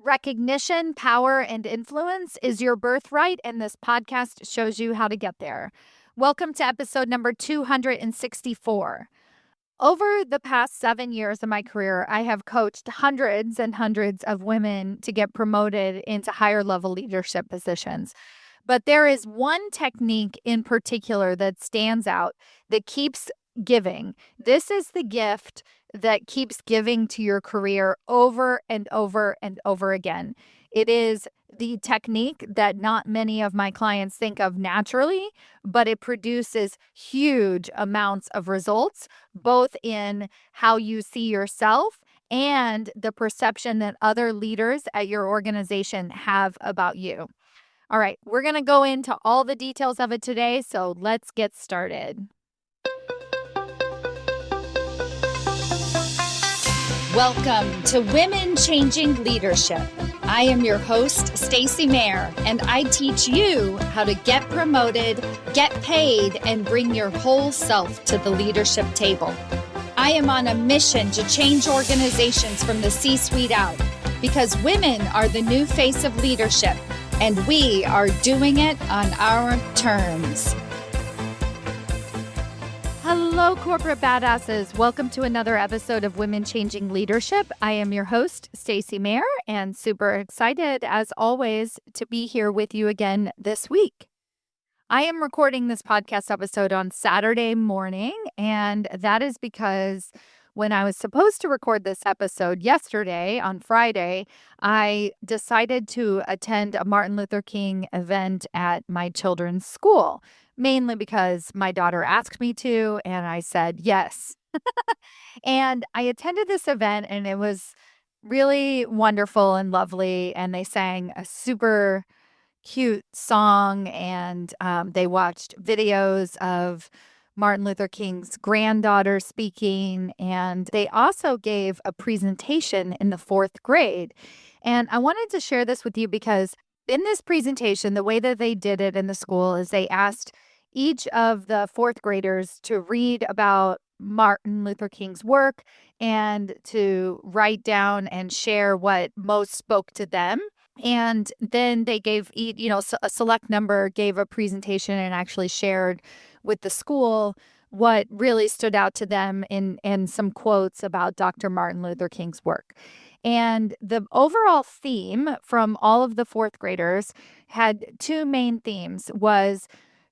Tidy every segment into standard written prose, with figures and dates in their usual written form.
Recognition, power, and influence is your birthright, and this podcast shows you how to get there. Welcome to episode number 264. Over the past 7 years of my career, I have coached hundreds and hundreds of women to get promoted into higher level leadership positions. But there is one technique in particular that stands out that keeps giving. This is the gift that keeps giving to your career over and over and over again. It is the technique that not many of my clients think of naturally, but it produces huge amounts of results, both in how you see yourself and the perception that other leaders at your organization have about you. All right, we're going to go into all the details of it today, so let's get started. Welcome to Women Changing Leadership. I am your host, Stacy Mayer, and I teach you how to get promoted, get paid, and bring your whole self to the leadership table. I am on a mission to change organizations from the C-suite out because women are the new face of leadership, and we are doing it on our terms. Hello, corporate badasses. Welcome to another episode of Women Changing Leadership. I am your host, Stacy Mayer, and super excited, as always, to be here with you again this week. I am recording this podcast episode on Saturday morning, and that is because when I was supposed to record this episode yesterday, on Friday, I decided to attend a Martin Luther King event at my children's school, mainly because my daughter asked me to, and I said yes. And I attended this event, and it was really wonderful and lovely, and they sang a super cute song, and they watched videos of Martin Luther King's granddaughter speaking, and they also gave a presentation in the fourth grade. And I wanted to share this with you because in this presentation, the way that they did it in the school is they asked each of the fourth graders to read about Martin Luther King's work and to write down and share what most spoke to them. And then they gave, a select number gave a presentation and actually shared with the school what really stood out to them in some quotes about Dr. Martin Luther King's work. And the overall theme from all of the fourth graders had two main themes: was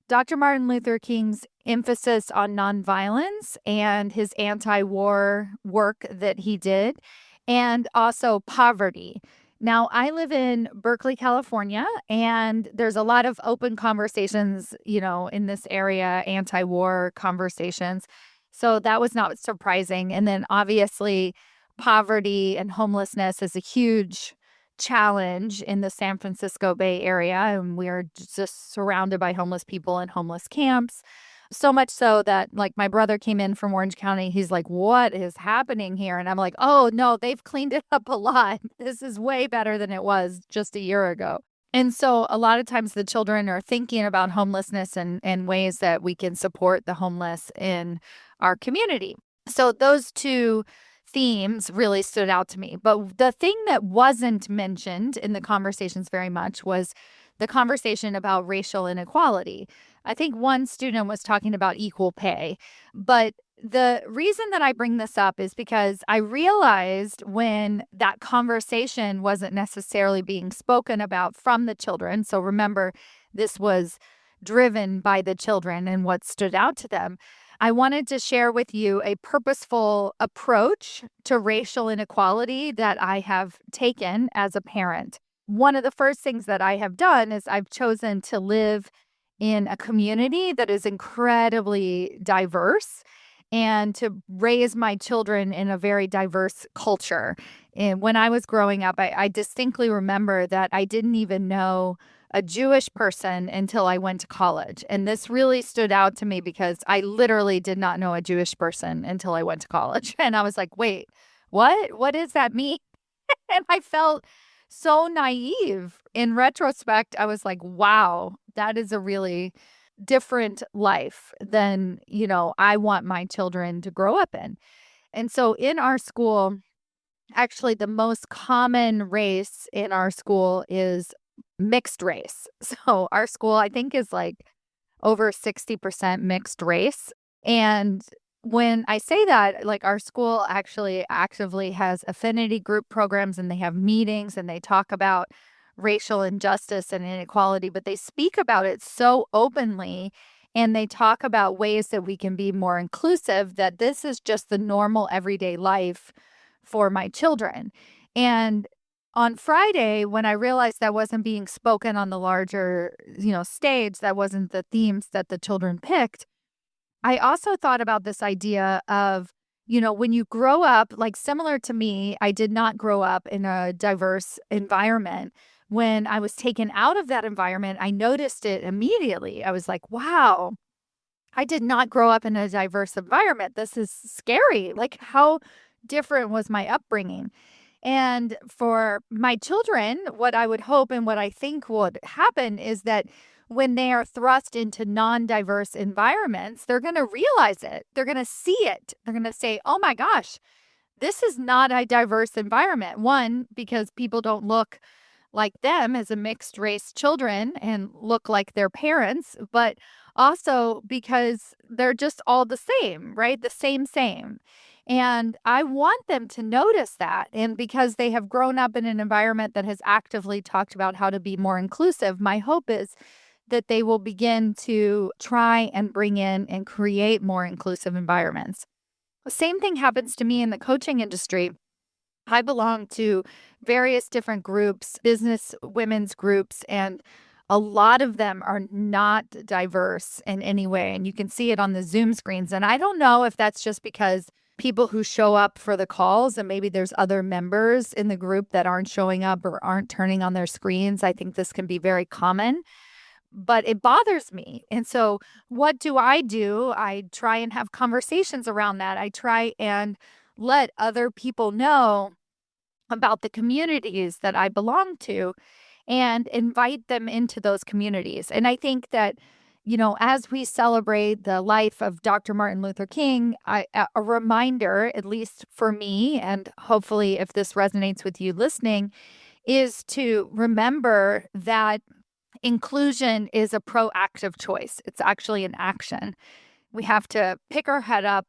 Dr. Martin Luther King's emphasis on nonviolence and his anti-war work that he did, and also poverty. Now, I live in Berkeley, California, and there's a lot of open conversations, in this area, anti-war conversations. So that was not surprising. And then obviously, poverty and homelessness is a huge challenge in the San Francisco Bay Area, and we're just surrounded by homeless people and homeless camps. So much so that, like, my brother came in from Orange County. He's like, "What is happening here?" And I'm like, "Oh, no, they've cleaned it up a lot. This is way better than it was just a year ago." And so a lot of times the children are thinking about homelessness and ways that we can support the homeless in our community. So those two themes really stood out to me. But the thing that wasn't mentioned in the conversations very much was the conversation about racial inequality. I think one student was talking about equal pay, but the reason that I bring this up is because I realized when that conversation wasn't necessarily being spoken about from the children. So remember, this was driven by the children and what stood out to them. I wanted to share with you a purposeful approach to racial inequality that I have taken as a parent. One of the first things that I have done is I've chosen to live in a community that is incredibly diverse and to raise my children in a very diverse culture. And when I was growing up, I distinctly remember that I didn't even know a Jewish person until I went to college. And this really stood out to me because I literally did not know a Jewish person until I went to college. And I was like, wait, what? What does that mean? And I felt so naive. In retrospect, I was like, wow, that is a really different life than, I want my children to grow up in. And so in our school, Actually, the most common race in our school is mixed race. So our school, I think, is like over 60% mixed race. And when I say that, like our school actually actively has affinity group programs and they have meetings and they talk about racial injustice and inequality, but they speak about it so openly and they talk about ways that we can be more inclusive, that this is just the normal everyday life for my children. And on Friday, when I realized that wasn't being spoken on the larger, stage, that wasn't the themes that the children picked, I also thought about this idea of, when you grow up, like similar to me, I did not grow up in a diverse environment. When I was taken out of that environment, I noticed it immediately. I was like, wow, I did not grow up in a diverse environment. This is scary. Like, how different was my upbringing? And for my children, what I would hope and what I think would happen is that when they are thrust into non-diverse environments, they're going to realize it. They're going to see it. They're going to say, oh my gosh, this is not a diverse environment. One, because people don't look like them as a mixed race children and look like their parents, but also because they're just all the same, right? The same. And I want them to notice that. And because they have grown up in an environment that has actively talked about how to be more inclusive, my hope is that they will begin to try and bring in and create more inclusive environments. The same thing happens to me in the coaching industry. I belong to various different groups, business women's groups, and a lot of them are not diverse in any way. And you can see it on the Zoom screens. And I don't know if that's just because people who show up for the calls and maybe there's other members in the group that aren't showing up or aren't turning on their screens. I think this can be very common, but it bothers me. And so what do? I try and have conversations around that. I try and let other people know about the communities that I belong to and invite them into those communities. And I think that, as we celebrate the life of Dr. Martin Luther King, a reminder, at least for me, and hopefully if this resonates with you listening, is to remember that inclusion is a proactive choice. It's actually an action. We have to pick our head up,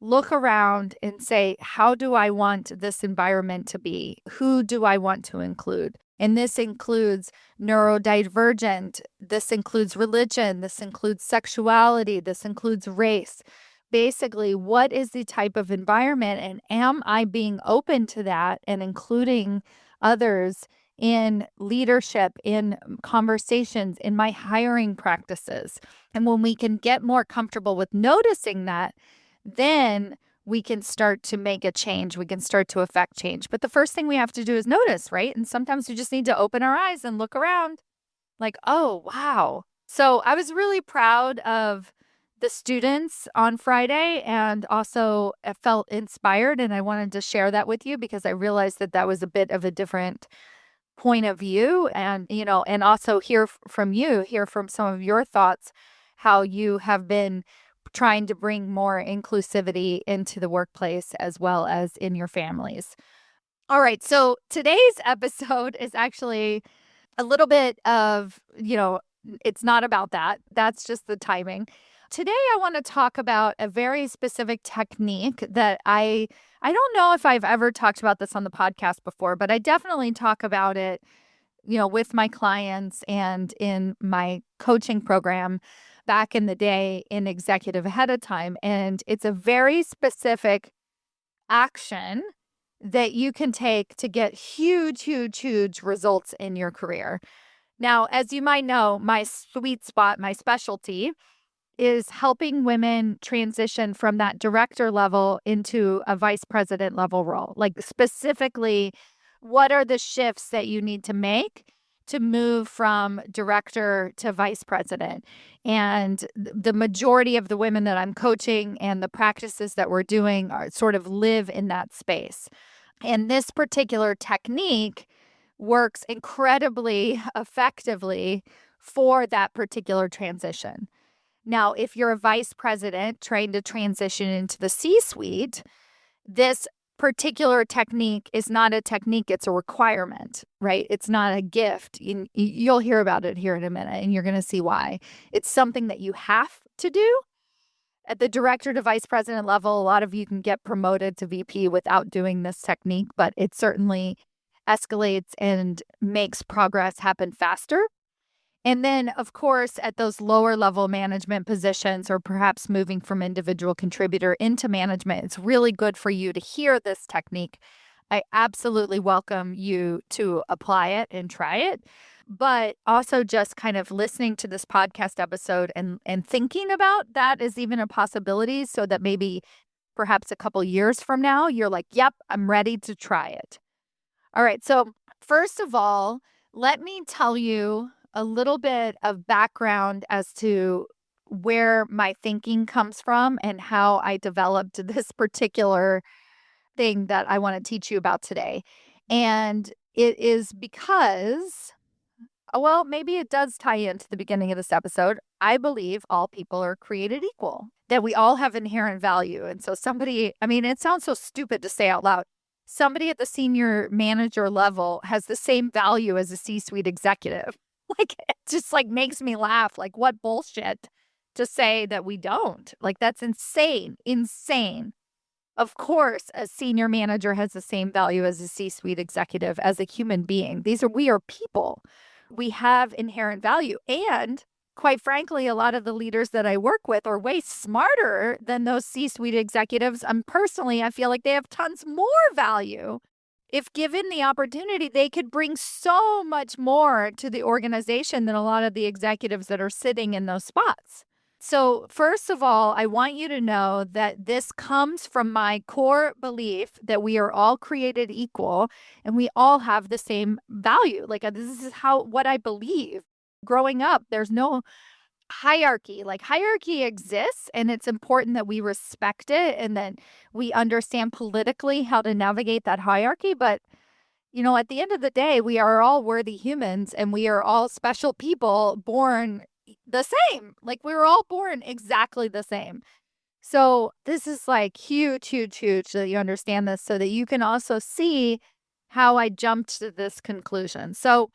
look around, and say, how do I want this environment to be? Who do I want to include? And this includes neurodivergent, this includes religion, this includes sexuality, this includes race. Basically, what is the type of environment, and am I being open to that and including others in leadership, in conversations, in my hiring practices? And when we can get more comfortable with noticing that, then we can start to make a change. We can start to affect change. But the first thing we have to do is notice, right? And sometimes we just need to open our eyes and look around like, oh, wow. So I was really proud of the students on Friday, and also I felt inspired, and I wanted to share that with you because I realized that that was a bit of a different point of view, and and also hear from some of your thoughts, how you have been trying to bring more inclusivity into the workplace as well as in your families. All right, so today's episode is actually a little bit of, it's not about that. That's just the timing. Today I want to talk about a very specific technique that I don't know if I've ever talked about this on the podcast before, but I definitely talk about it, with my clients and in my coaching program back in the day in Executive Ahead of Time. And it's a very specific action that you can take to get huge results in your career. Now, as you might know, my sweet spot, my specialty is helping women transition from that director level into a vice president level role. Like specifically, what are the shifts that you need to make to move from director to vice president? And the majority of the women that I'm coaching and the practices that we're doing are sort of live in that space. And this particular technique works incredibly effectively for that particular transition. Now, if you're a vice president trying to transition into the C-suite, this particular technique is not a technique, it's a requirement, right? It's not a gift. You'll hear about it here in a minute, and you're going to see why. It's something that you have to do. At the director to vice president level, a lot of you can get promoted to VP without doing this technique, but it certainly escalates and makes progress happen faster. And then, of course, at those lower level management positions, or perhaps moving from individual contributor into management, it's really good for you to hear this technique. I absolutely welcome you to apply it and try it. But also just kind of listening to this podcast episode and thinking about that is even a possibility, so that maybe perhaps a couple years from now, you're like, yep, I'm ready to try it. All right. So first of all, let me tell you a little bit of background as to where my thinking comes from and how I developed this particular thing that I want to teach you about today. And it is because, well, maybe it does tie into the beginning of this episode. I believe all people are created equal, that we all have inherent value. And so somebody, I mean, it sounds so stupid to say out loud. Somebody at the senior manager level has the same value as a C-suite executive. Like, it just like makes me laugh. Like, what bullshit to say that we don't. Like, that's insane. Of course, a senior manager has the same value as a C-suite executive, as a human being. We are people. We have inherent value. And quite frankly, a lot of the leaders that I work with are way smarter than those C-suite executives. Personally, I feel like they have tons more value. If given the opportunity, they could bring so much more to the organization than a lot of the executives that are sitting in those spots. So first of all, I want you to know that this comes from my core belief that we are all created equal and we all have the same value. Like, this is what I believe. Growing up, there's no hierarchy. Like, hierarchy exists, and it's important that we respect it and that we understand politically how to navigate that hierarchy. But, at the end of the day, we are all worthy humans, and we are all special people born the same. Like, we were all born exactly the same. So this is like huge, huge, huge that you understand this, so that you can also see how I jumped to this conclusion. So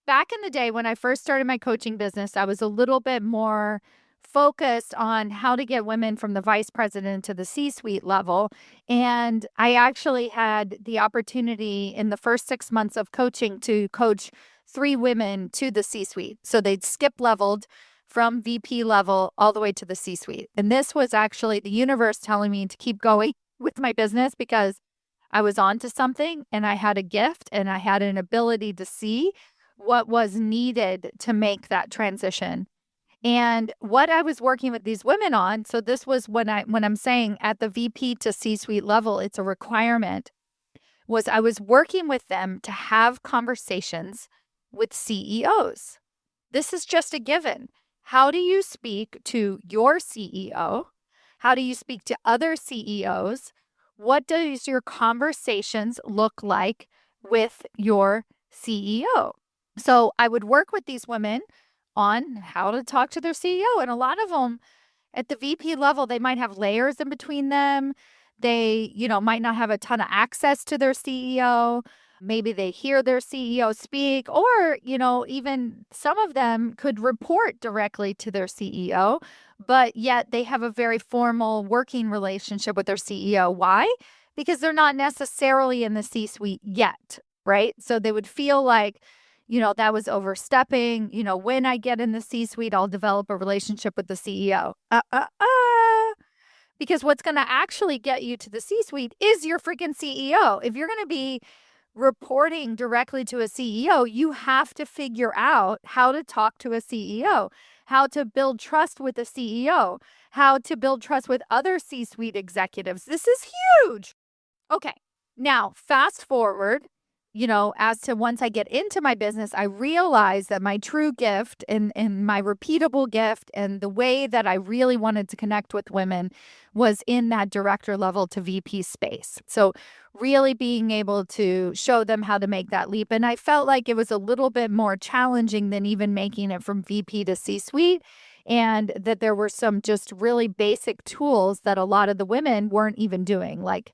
back in the day when I first started my coaching business, I was a little bit more focused on how to get women from the vice president to the C-suite level. And I actually had the opportunity in the first 6 months of coaching to coach 3 women to the C-suite. So they'd skip leveled from VP level all the way to the C-suite. And this was actually the universe telling me to keep going with my business, because I was onto something and I had a gift and I had an ability to see what was needed to make that transition. And what I was working with these women on, so this was when I'm saying at the VP to C-suite level, it's a requirement, was I was working with them to have conversations with CEOs. This is just a given. How do you speak to your CEO? How do you speak to other CEOs? What does your conversations look like with your CEO? So I would work with these women on how to talk to their CEO. And a lot of them at the VP level, they might have layers in between them. They, might not have a ton of access to their CEO. Maybe they hear their CEO speak, or, even some of them could report directly to their CEO, but yet they have a very formal working relationship with their CEO. Why? Because they're not necessarily in the C-suite yet, right? So they would feel like, that was overstepping. When I get in the C-suite, I'll develop a relationship with the CEO. Because what's going to actually get you to the C-suite is your freaking CEO. If you're going to be reporting directly to a CEO, you have to figure out how to talk to a CEO, how to build trust with a CEO, how to build trust with other C-suite executives. This is huge. Okay. Now, fast forward, as to once I get into my business, I realized that my true gift and my repeatable gift and the way that I really wanted to connect with women was in that director level to VP space. So really being able to show them how to make that leap. And I felt like it was a little bit more challenging than even making it from VP to C-suite. and that there were some just really basic tools that a lot of the women weren't even doing, like,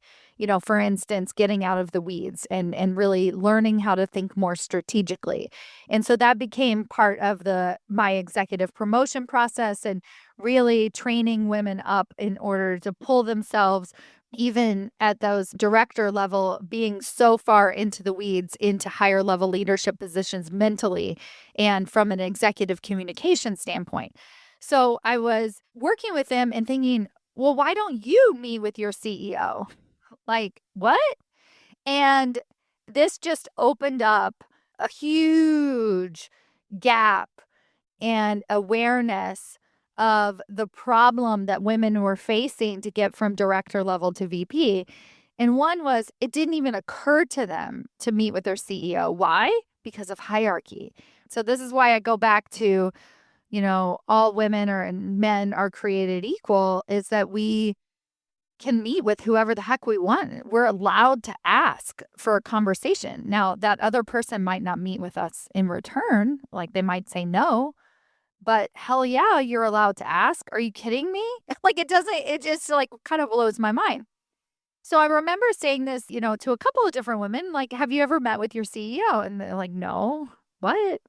for instance, getting out of the weeds and really learning how to think more strategically. And so that became part of my executive promotion process, and really training women up in order to pull themselves, even at those director level, being so far into the weeds, into higher level leadership positions mentally and from an executive communication standpoint. So I was working with them and thinking, well, why don't you meet with your CEO? Like, what? And this just opened up a huge gap and awareness of the problem that women were facing to get from director level to VP. And one was, it didn't even occur to them to meet with their CEO. Why? Because of hierarchy. So this is why I go back to, all women and men are created equal, is that we can meet with whoever the heck we want. We're allowed to ask for a conversation. Now, that other person might not meet with us in return. Like, they might say no, but hell yeah, you're allowed to ask. Are you kidding me? Like, it just like kind of blows my mind. So I remember saying this, to a couple of different women, like, have you ever met with your CEO? And they're like, no. What?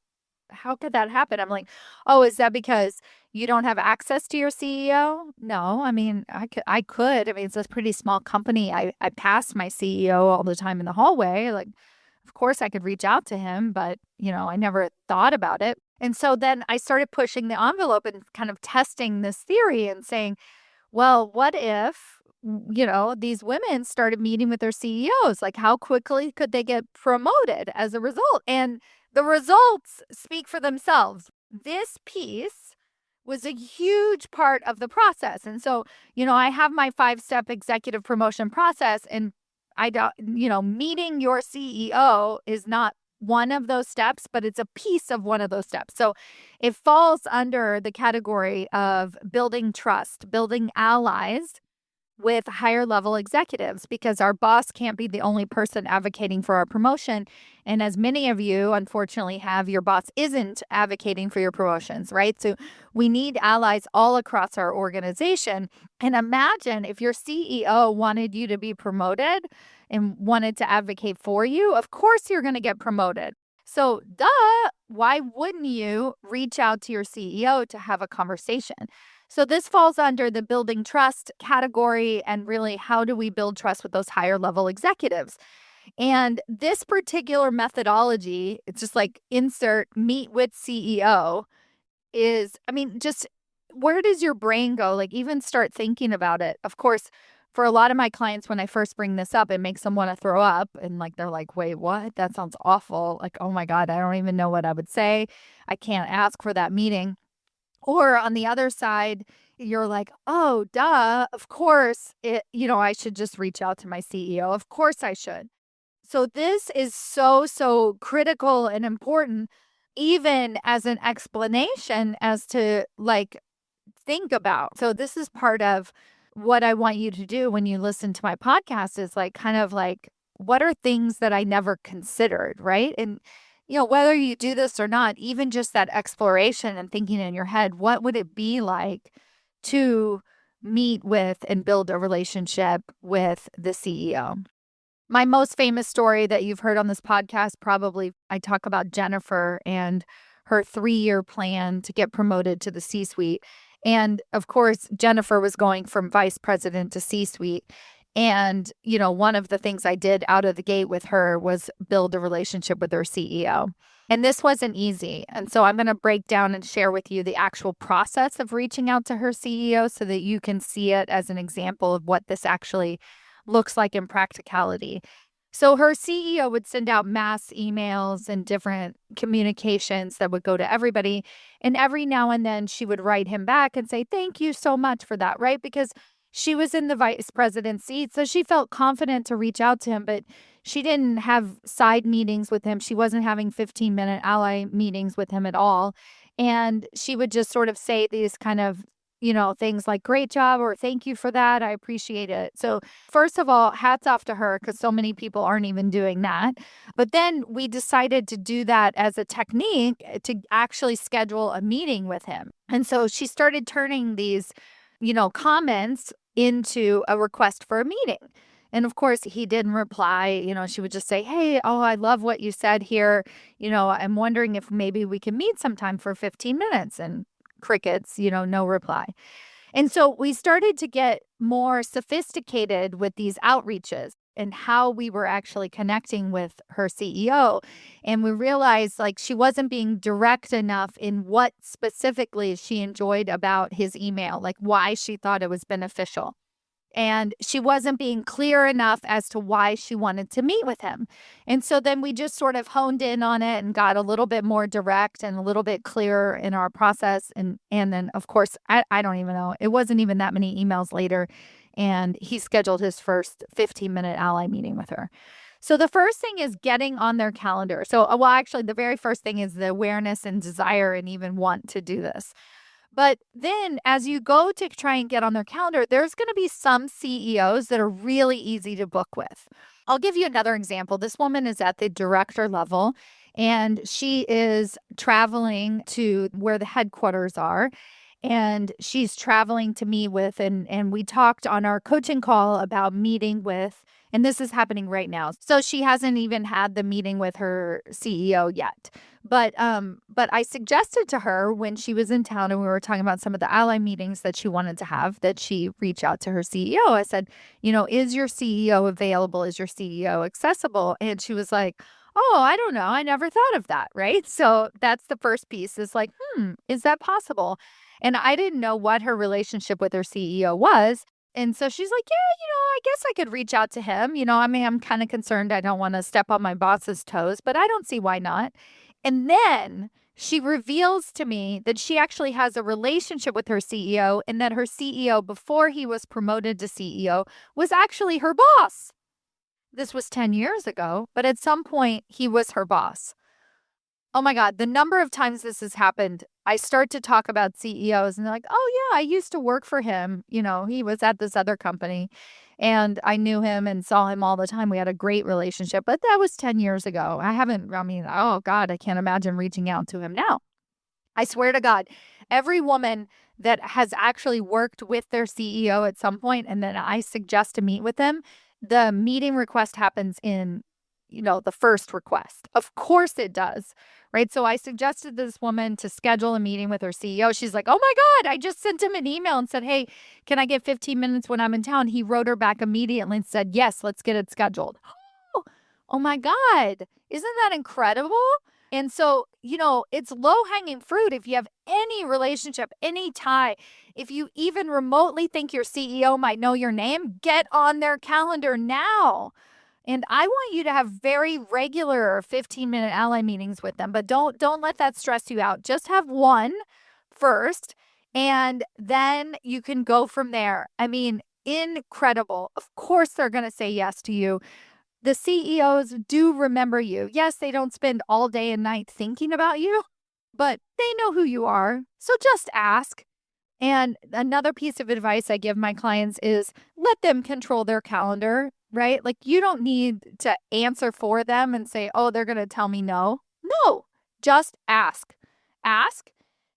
How could that happen? I'm like, oh, is that because you don't have access to your CEO? No, I mean, I could. I mean, it's a pretty small company. I pass my CEO all the time in the hallway. Like, of course I could reach out to him, but, I never thought about it. And so then I started pushing the envelope and kind of testing this theory and saying, well, what if, these women started meeting with their CEOs? Like, how quickly could they get promoted as a result? And the results speak for themselves. This piece was a huge part of the process. And so, I have my 5-step executive promotion process, and I don't, meeting your CEO is not one of those steps, but it's a piece of one of those steps. So it falls under the category of building trust, building allies with higher level executives, because our boss can't be the only person advocating for our promotion. And as many of you unfortunately have, your boss isn't advocating for your promotions, right? So we need allies all across our organization. And imagine if your CEO wanted you to be promoted and wanted to advocate for you, of course you're going to get promoted. So, why wouldn't you reach out to your CEO to have a conversation? So this falls under the building trust category, and really, how do we build trust with those higher level executives? And this particular methodology, it's just like insert meet with CEO, is, I mean, just where does your brain go? Like, even start thinking about it. Of course, for a lot of my clients, when I first bring this up, it makes them want to throw up, and like, they're like, wait, what? That sounds awful. Like, oh my God, I don't even know what I would say. I can't ask for that meeting. Or on the other side, you're like, oh, duh, of course, I should just reach out to my CEO. Of course I should. So this is so, so critical and important, even as an explanation as to, like, think about. So this is part of what I want you to do when you listen to my podcast, is like, kind of like, what are things that I never considered, right? And whether you do this or not, even just that exploration and thinking in your head, what would it be like to meet with and build a relationship with the CEO? My most famous story that you've heard on this podcast, probably, I talk about Jennifer and her 3-year plan to get promoted to the C-suite. And of course, Jennifer was going from vice president to C-suite. And, one of the things I did out of the gate with her was build a relationship with her CEO. And this wasn't easy. And so I'm going to break down and share with you the actual process of reaching out to her CEO so that you can see it as an example of what this actually looks like in practicality. So her CEO would send out mass emails and different communications that would go to everybody. And every now and then she would write him back and say, thank you so much for that, right? Because she was in the vice president seat, so she felt confident to reach out to him, but she didn't have side meetings with him. She wasn't having 15-minute ally meetings with him at all. And she would just sort of say these kind of, things like great job or thank you for that. I appreciate it. So, first of all, hats off to her because so many people aren't even doing that. But then we decided to do that as a technique to actually schedule a meeting with him. And so she started turning these, comments into a request for a meeting. And of course, he didn't reply. She would just say, "Hey, oh, I love what you said here. I'm wondering if maybe we can meet sometime for 15 minutes." And crickets, no reply. And so we started to get more sophisticated with these outreaches and how we were actually connecting with her CEO. And we realized like she wasn't being direct enough in what specifically she enjoyed about his email, like why she thought it was beneficial. And she wasn't being clear enough as to why she wanted to meet with him. And so then we just sort of honed in on it and got a little bit more direct and a little bit clearer in our process. And then, of course, I don't even know. It wasn't even that many emails later. And he scheduled his first 15-minute ally meeting with her. So the first thing is getting on their calendar. So, well, actually, the very first thing is the awareness and desire and even want to do this. But then as you go to try and get on their calendar, there's going to be some CEOs that are really easy to book with. I'll give you another example. This woman is at the director level and she is traveling to where the headquarters are. And she's traveling to meet with, and we talked on our coaching call about meeting with, and this is happening right now. So she hasn't even had the meeting with her CEO yet. But I suggested to her when she was in town and we were talking about some of the ally meetings that she wanted to have, that she reach out to her CEO. I said, is your CEO available? Is your CEO accessible? And she was like, "Oh, I don't know. I never thought of that." Right. So that's the first piece is like, is that possible? And I didn't know what her relationship with her CEO was. And so she's like, "Yeah, I guess I could reach out to him. I mean, I'm kind of concerned. I don't want to step on my boss's toes, but I don't see why not." And then she reveals to me that she actually has a relationship with her CEO and that her CEO, before he was promoted to CEO, was actually her boss. This was 10 years ago, but at some point he was her boss. Oh my God, the number of times this has happened, I start to talk about CEOs and they're like, "Oh yeah, I used to work for him. He was at this other company and I knew him and saw him all the time. We had a great relationship, but that was 10 years ago. Oh God, I can't imagine reaching out to him now." I swear to God, every woman that has actually worked with their CEO at some point and then I suggest to meet with them, the meeting request happens in, the first request. Of course it does, right? So I suggested this woman to schedule a meeting with her CEO. She's like, "Oh my God, I just sent him an email and said, hey, can I get 15 minutes when I'm in town?" He wrote her back immediately and said, "Yes, let's get it scheduled." Oh my God. Isn't that incredible? And so, it's low hanging fruit if you have any relationship, any tie. If you even remotely think your CEO might know your name, get on their calendar now. And I want you to have very regular 15-minute ally meetings with them, but don't let that stress you out. Just have one first, and then you can go from there. I mean, incredible. Of course, they're going to say yes to you. The CEOs do remember you. Yes, they don't spend all day and night thinking about you, but they know who you are. So just ask. And another piece of advice I give my clients is let them control their calendar, right? Like you don't need to answer for them and say, "Oh, they're going to tell me no." No, just ask. Ask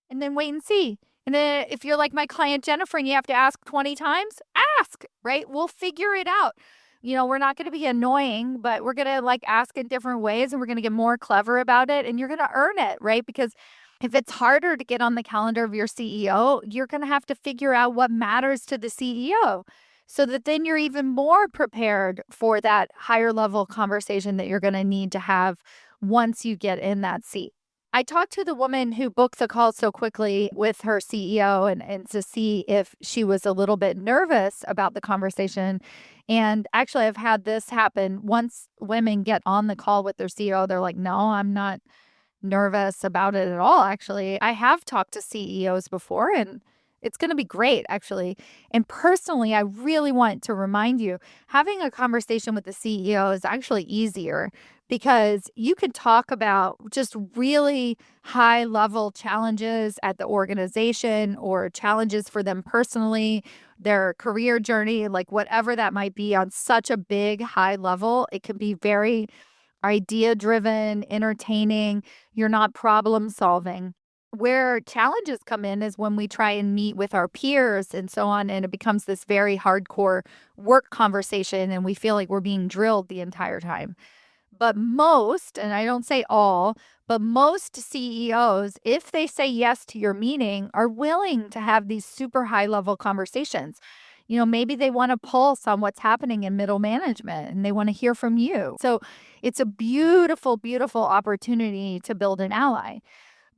and then wait and see. And then if you're like my client Jennifer and you have to ask 20 times, ask, right? We'll figure it out. We're not going to be annoying, but we're going to like ask in different ways and we're going to get more clever about it and you're going to earn it, right? Because if it's harder to get on the calendar of your CEO, you're going to have to figure out what matters to the CEO so that then you're even more prepared for that higher level conversation that you're going to need to have once you get in that seat. I talked to the woman who booked the call so quickly with her CEO and to see if she was a little bit nervous about the conversation. And actually, I've had this happen. Once women get on the call with their CEO, they're like, "No, I'm not nervous about it at all." Actually, I have talked to CEOs before and it's going to be great, actually. And personally, I really want to remind you, having a conversation with the CEO is actually easier because you can talk about just really high level challenges at the organization or challenges for them personally, their career journey, like whatever that might be on such a big high level. It can be very idea driven, entertaining. You're not problem solving. Where challenges come in is when we try and meet with our peers and so on, and it becomes this very hardcore work conversation, and we feel like we're being drilled the entire time. But most, and I don't say all, but most CEOs, if they say yes to your meeting, are willing to have these super high level conversations. Maybe they want to pulse on what's happening in middle management and they want to hear from you. So it's a beautiful, beautiful opportunity to build an ally.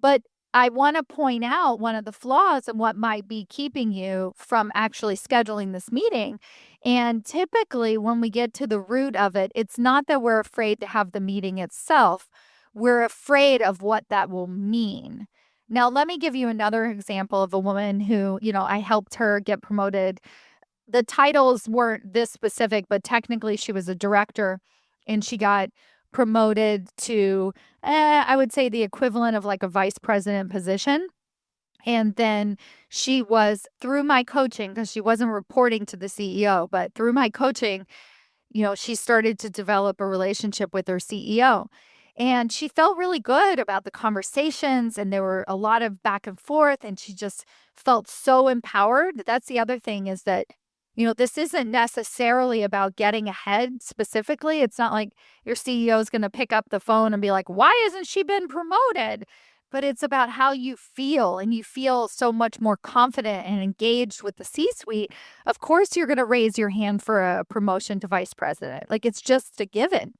But I want to point out one of the flaws and what might be keeping you from actually scheduling this meeting. And typically, when we get to the root of it, it's not that we're afraid to have the meeting itself. We're afraid of what that will mean. Now, let me give you another example of a woman who, I helped her get promoted. The titles weren't this specific, but technically she was a director and she got promoted to, I would say the equivalent of like a vice president position. And then she was through my coaching, because she wasn't reporting to the CEO, but through my coaching, she started to develop a relationship with her CEO. And she felt really good about the conversations, and there were a lot of back and forth, and she just felt so empowered. That's the other thing is that, this isn't necessarily about getting ahead specifically. It's not like your CEO is going to pick up the phone and be like, why hasn't she been promoted? But it's about how you feel, and you feel so much more confident and engaged with the C-suite. Of course, you're going to raise your hand for a promotion to vice president. Like, it's just a given.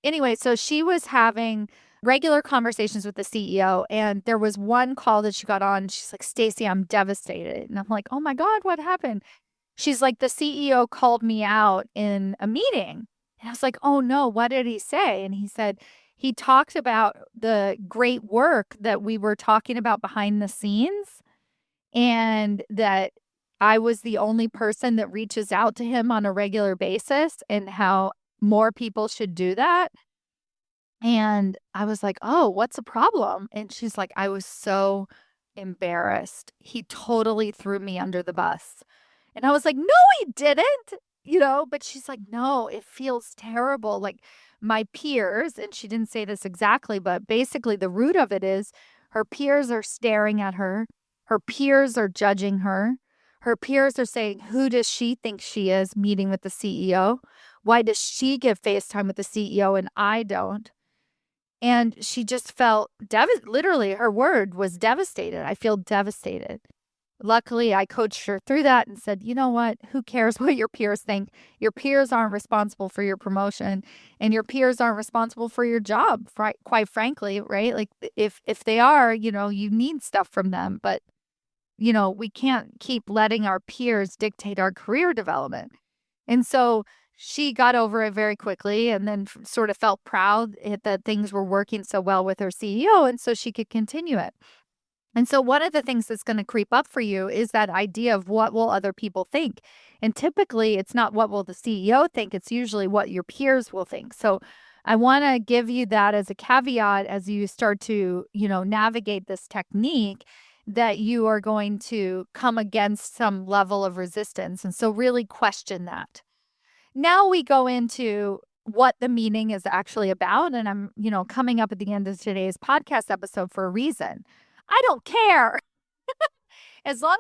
Anyway, so she was having regular conversations with the CEO, and there was one call that she got on. She's like, Stacy, I'm devastated. And I'm like, oh my God, what happened? She's like, the CEO called me out in a meeting. And I was like, oh no, what did he say? And he said, he talked about the great work that we were talking about behind the scenes, and that I was the only person that reaches out to him on a regular basis, and how more people should do that. And I was like, oh, what's the problem? And she's like, I was so embarrassed. He totally threw me under the bus. And I was like, no, he didn't, but she's like, no, it feels terrible. Like my peers, and she didn't say this exactly, but basically the root of it is her peers are staring at her. Her peers are judging her. Her peers are saying, who does she think she is meeting with the CEO? Why does she get FaceTime with the CEO and I don't? And she just felt literally, her word was devastated. I feel devastated. Luckily, I coached her through that and said, you know what? Who cares what your peers think? Your peers aren't responsible for your promotion, and your peers aren't responsible for your job, quite frankly, right? Like if they are, you need stuff from them, but we can't keep letting our peers dictate our career development. And so she got over it very quickly, and then sort of felt proud that things were working so well with her CEO, and so she could continue it. And so one of the things that's going to creep up for you is that idea of what will other people think. And typically it's not what will the CEO think, it's usually what your peers will think. So I want to give you that as a caveat as you start to, navigate this technique, that you are going to come against some level of resistance. And so really question that. Now we go into what the meeting is actually about. And I'm, coming up at the end of today's podcast episode for a reason. I don't care. As long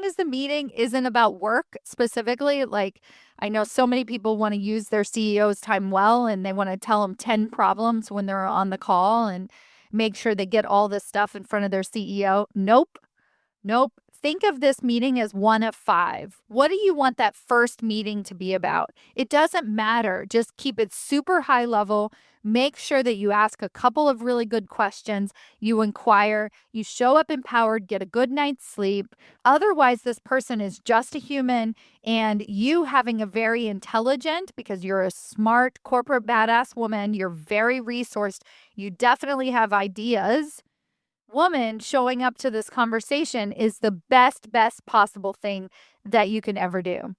as the meeting isn't about work specifically, like I know so many people want to use their CEO's time well, and they want to tell them 10 problems when they're on the call and make sure they get all this stuff in front of their CEO. Nope. Nope. Think of this meeting as one of 5. What do you want that first meeting to be about? It doesn't matter. Just keep it super high level. Make sure that you ask a couple of really good questions. You inquire, you show up empowered, get a good night's sleep. Otherwise, this person is just a human, and you having a very intelligent, because you're a smart corporate badass woman, you're very resourced, you definitely have ideas. Woman showing up to this conversation is the best possible thing that you can ever do.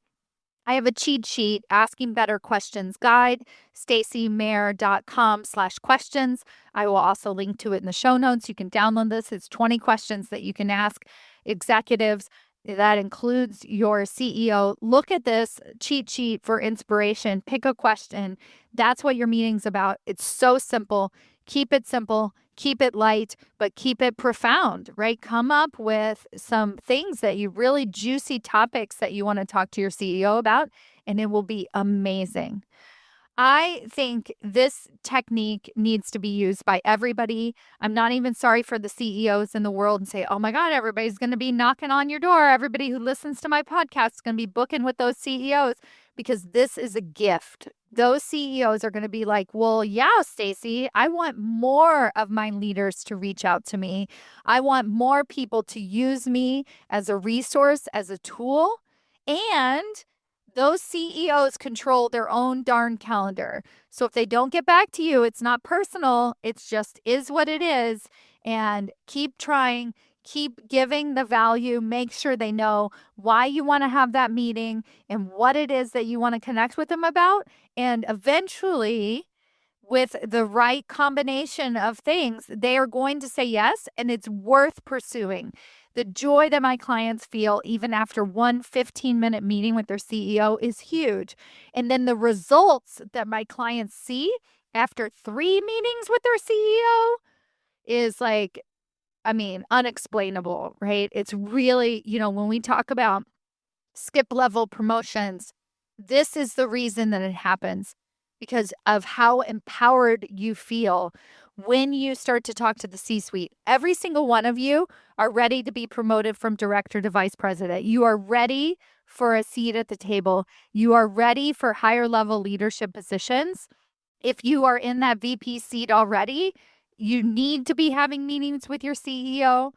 I have a cheat sheet, Asking Better Questions Guide, stacymayer.com/questions. I will also link to it in the show notes. You can download this. It's 20 questions that you can ask executives. That includes your CEO. Look at this cheat sheet for inspiration. Pick a question. That's what your meeting's about. It's so simple. Keep it simple. Keep it light, but keep it profound, right? Come up with some things that you really juicy topics that you want to talk to your CEO about, and it will be amazing. I think this technique needs to be used by everybody. I'm not even sorry for the CEOs in the world and say, oh my God, everybody's going to be knocking on your door. Everybody who listens to my podcast is going to be booking with those CEOs because this is a gift. Those CEOs are going to be like, well, yeah, Stacy, I want more of my leaders to reach out to me. I want more people to use me as a resource, as a tool. And those CEOs control their own darn calendar. So if they don't get back to you, it's not personal. It's just is what it is. And keep trying, keep giving the value. Make sure they know why you want to have that meeting and what it is that you want to connect with them about. And eventually, with the right combination of things, they are going to say yes, and it's worth pursuing. The joy that my clients feel even after one 15-minute meeting with their CEO is huge. And then the results that my clients see after 3 meetings with their CEO is like, unexplainable, right? It's really, when we talk about skip level promotions, this is the reason that it happens because of how empowered you feel when you start to talk to the C-suite. Every single one of you are ready to be promoted from director to vice president. You are ready for a seat at the table. You are ready for higher level leadership positions. If you are in that VP seat already, you need to be having meetings with your CEO.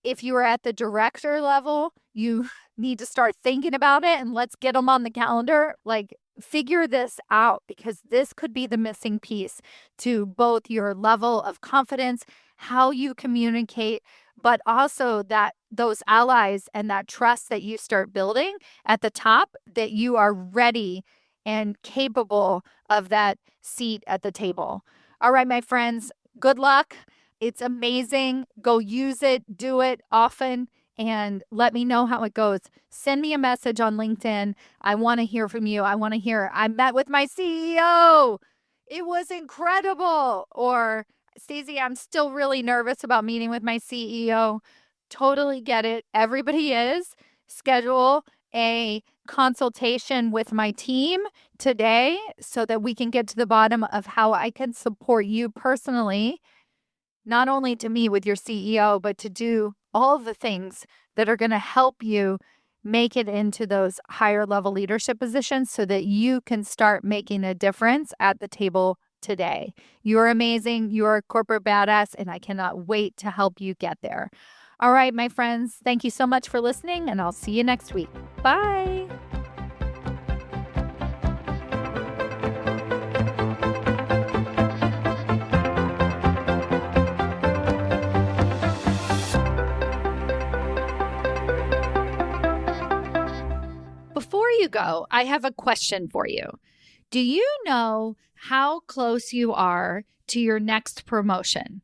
If you are at the director level, you need to start thinking about it and let's get them on the calendar. Like, figure this out because this could be the missing piece to both your level of confidence, how you communicate, but also that those allies and that trust that you start building at the top, that you are ready and capable of that seat at the table. All right, my friends, good luck. It's amazing. Go use it, do it often, and let me know how it goes. Send me a message on LinkedIn. I want to hear from you. I want to hear, I met with my CEO. It was incredible. Or, Stacey, I'm still really nervous about meeting with my CEO. Totally get it. Everybody is. Schedule a consultation with my team today so that we can get to the bottom of how I can support you personally, not only to meet with your CEO, but to do all the things that are going to help you make it into those higher level leadership positions so that you can start making a difference at the table today. You're amazing. You're a corporate badass, and I cannot wait to help you get there. All right, my friends, thank you so much for listening, and I'll see you next week. Bye. Before you go, I have a question for you. Do you know how close you are to your next promotion?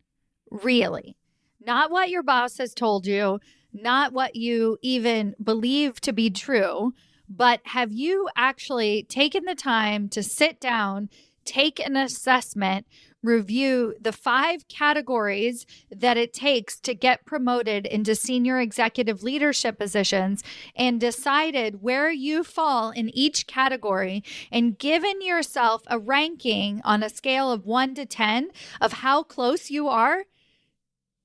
Really? Not what your boss has told you, not what you even believe to be true, but have you actually taken the time to sit down, take an assessment, review the 5 categories that it takes to get promoted into senior executive leadership positions and decided where you fall in each category and given yourself a ranking on a scale of 1 to 10 of how close you are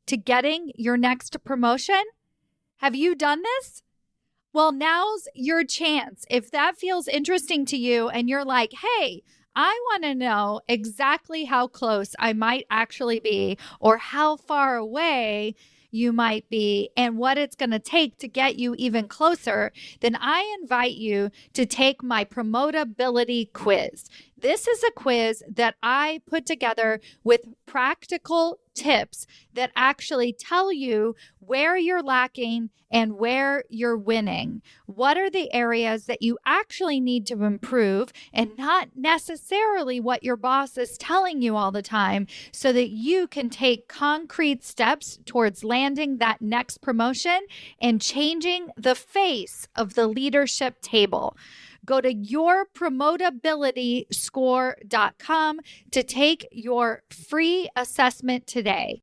to getting your next promotion? Have you done this? Well, now's your chance. If that feels interesting to you and you're like, hey, I want to know exactly how close I might actually be or how far away, you might be and what it's going to take to get you even closer, then I invite you to take my promotability quiz. This is a quiz that I put together with practical tips that actually tell you where you're lacking and where you're winning. What are the areas that you actually need to improve and not necessarily what your boss is telling you all the time, so that you can take concrete steps towards landing that next promotion and changing the face of the leadership table. Go to yourpromotabilityscore.com to take your free assessment today.